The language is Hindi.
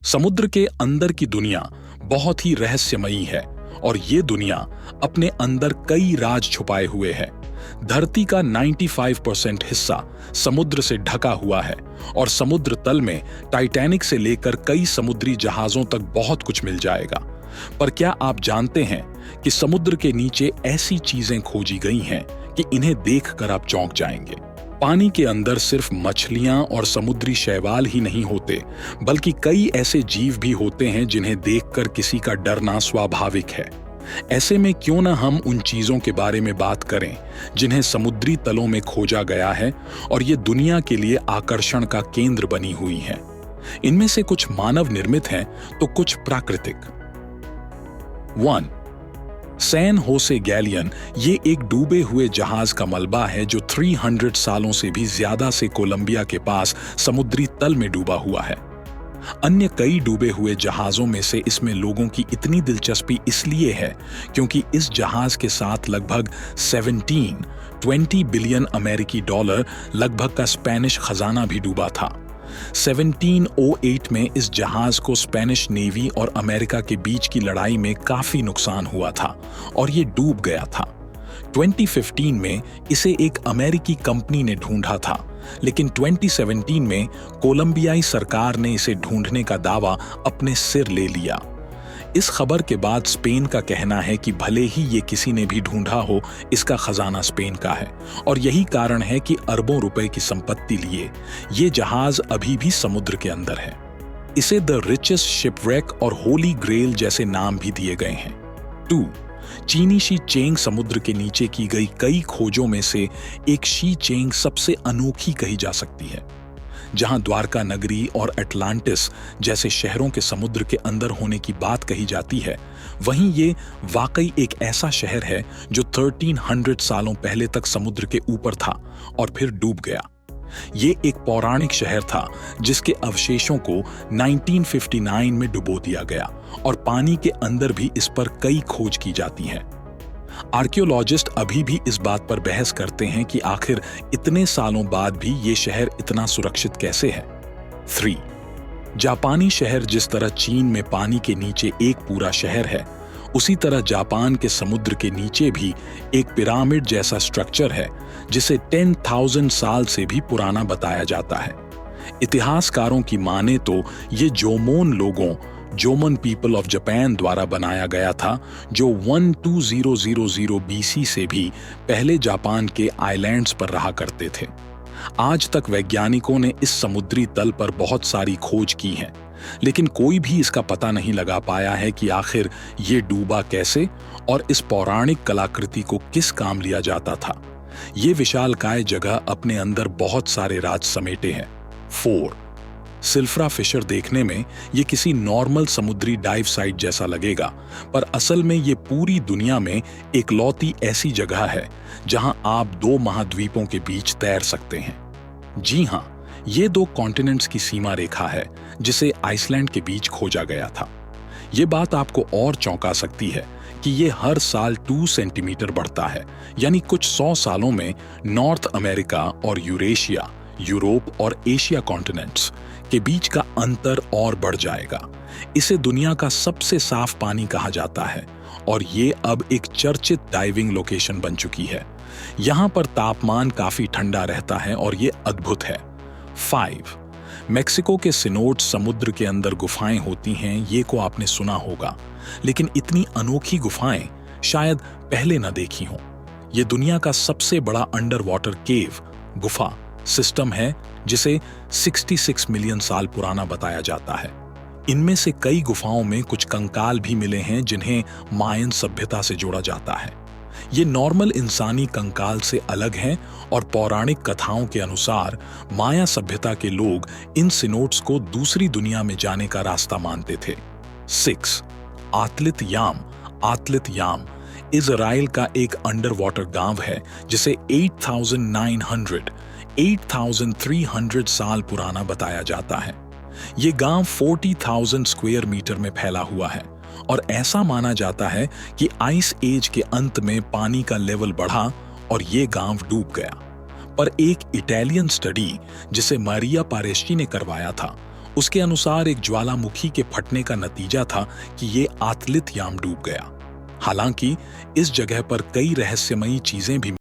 समुद्र के अंदर की दुनिया बहुत ही रहस्यमयी है और ये दुनिया अपने अंदर कई राज छुपाए हुए है। धरती का 95% हिस्सा समुद्र से ढका हुआ है और समुद्र तल में टाइटैनिक से लेकर कई समुद्री जहाजों तक बहुत कुछ मिल जाएगा। पर क्या आप जानते हैं कि समुद्र के नीचे ऐसी चीजें खोजी गई हैं कि इन्हें देखकर आप चौंक जाएंगे। पानी के अंदर सिर्फ मछलियां और समुद्री शैवाल ही नहीं होते, बल्कि कई ऐसे जीव भी होते हैं जिन्हें देखकर किसी का डरना स्वाभाविक है। ऐसे में क्यों न हम उन चीजों के बारे में बात करें जिन्हें समुद्री तलों में खोजा गया है और ये दुनिया के लिए आकर्षण का केंद्र बनी हुई हैं। इनमें से कुछ मानव निर्मित हैं तो कुछ प्राकृतिक। 1. सैन होसे गैलियन ये एक डूबे हुए जहाज का मलबा है जो 300 सालों से भी ज्यादा से कोलंबिया के पास समुद्री तल में डूबा हुआ है। अन्य कई डूबे हुए जहाजों में से इसमें लोगों की इतनी दिलचस्पी इसलिए है क्योंकि इस जहाज के साथ लगभग 20 बिलियन अमेरिकी डॉलर लगभग का स्पेनिश खजाना भी डूबा था। 1708 में इस जहाज को स्पेनिश नेवी और अमेरिका के बीच की लड़ाई में काफी नुकसान हुआ था और ये डूब गया था। 2015 में इसे एक अमेरिकी कंपनी ने ढूंढा था, लेकिन 2017 में कोलंबियाई सरकार ने इसे ढूंढने का दावा अपने सिर ले लिया। इस खबर के बाद स्पेन का कहना है कि भले ही ये किसी ने भी ढूंढा हो, इसका खजाना स्पेन का है और यही कारण है कि अरबों रुपए की संपत्ति लिए ये जहाज अभी भी समुद्र के अंदर है। इसे द रिचेस्ट शिपव्रेक और होली ग्रेल जैसे नाम भी दिए गए हैं। 2. चीनी शी चेंग समुद्र के नीचे की गई कई खोजों में से एक शी चेंग सबसे अनोखी कही जा सकती है। जहां द्वारका नगरी और अटलांटिस जैसे शहरों के समुद्र के अंदर होने की बात कही जाती है, वहीं ये वाकई एक ऐसा शहर है जो 1300 सालों पहले तक समुद्र के ऊपर था और फिर डूब गया। ये एक पौराणिक शहर था जिसके अवशेषों को 1959 में डुबो दिया गया और पानी के अंदर भी इस पर कई खोज की जाती है। आर्कियोलॉजिस्ट अभी भी इस बात पर बहस करते हैं कि आखिर इतने सालों बाद भी ये शहर इतना सुरक्षित कैसे है। 3. जापानी शहर जिस तरह चीन में पानी के नीचे एक पूरा शहर है, उसी तरह जापान के समुद्र के नीचे भी एक पिरामिड जैसा स्ट्रक्चर है जिसे 10,000 साल से भी पुराना बताया जाता है। इतिहासकारों की माने तो ये जोमन पीपल ऑफ जापान द्वारा बनाया गया था, जो 1200 BC से भी पहले जापान के आइलैंड्स पर रहा करते थे। आज तक वैज्ञानिकों ने इस समुद्री तल पर बहुत सारी खोज की है, लेकिन कोई भी इसका पता नहीं लगा पाया है कि आखिर ये डूबा कैसे और इस पौराणिक कलाकृति को किस काम लिया जाता था। ये विशालकाय जगह अपने अंदर बहुत सारे राज समेटे हैं। 4. सिल्फ्रा फिशर देखने में ये किसी नॉर्मल समुद्री डाइव साइट जैसा लगेगा, पर असल में ये पूरी दुनिया में एकलौती ऐसी जगह है जहां आप 2 महाद्वीपों के बीच तैर सकते हैं। जी हां, ये 2 कॉन्टिनेंट्स की सीमा रेखा है जिसे आइसलैंड के बीच खोजा गया था। ये बात आपको और चौंका सकती है कि ये हर साल 2 सेंटीमीटर बढ़ता है, यानी कुछ 100 सालों में नॉर्थ अमेरिका और यूरेशिया, यूरोप और एशिया कॉन्टिनेंट्स के बीच का अंतर और बढ़ जाएगा। इसे दुनिया का सबसे साफ पानी कहा जाता है और ये अब एक चर्चित डाइविंग लोकेशन बन चुकी है। यहाँ पर तापमान काफी ठंडा रहता है और ये अद्भुत है। 5. मेक्सिको के सिनोड समुद्र के अंदर गुफाएं होती हैं, ये को आपने सुना होगा, लेकिन इतनी अनोखी गुफाएं शायद पहले न देखी हों। ये दुनिया का सबसे बड़ा अंडर वाटर केव गुफा सिस्टम है जिसे 66 मिलियन साल पुराना बताया जाता है। इनमें से कई गुफाओं में कुछ कंकाल भी मिले हैं जिन्हें मायन सभ्यता से जोड़ा जाता है। ये नॉर्मल इंसानी कंकाल से अलग हैं और पौराणिक कथाओं के अनुसार माया सभ्यता के लोग इन सिनोड्स को दूसरी दुनिया में जाने का रास्ता मानते थे। 6. आतलित याम इजराइल का एक अंडर वाटर गांव है जिसे 8,300 साल पुराना बताया जाता है। ये गांव 40,000 स्क्वायर मीटर में फैला हुआ है और ऐसा माना जाता है कि आइस एज के अंत में पानी का लेवल बढ़ा और ये गांव डूब गया। पर एक इटालियन स्टडी जिसे मारिया पारेस्ची ने करवाया था, उसके अनुसार एक ज्वालामुखी के फटने का नतीजा था कि ये आतलित याम डूब गया। हालांकि इस जगह पर कई रहस्यमयी चीजें भी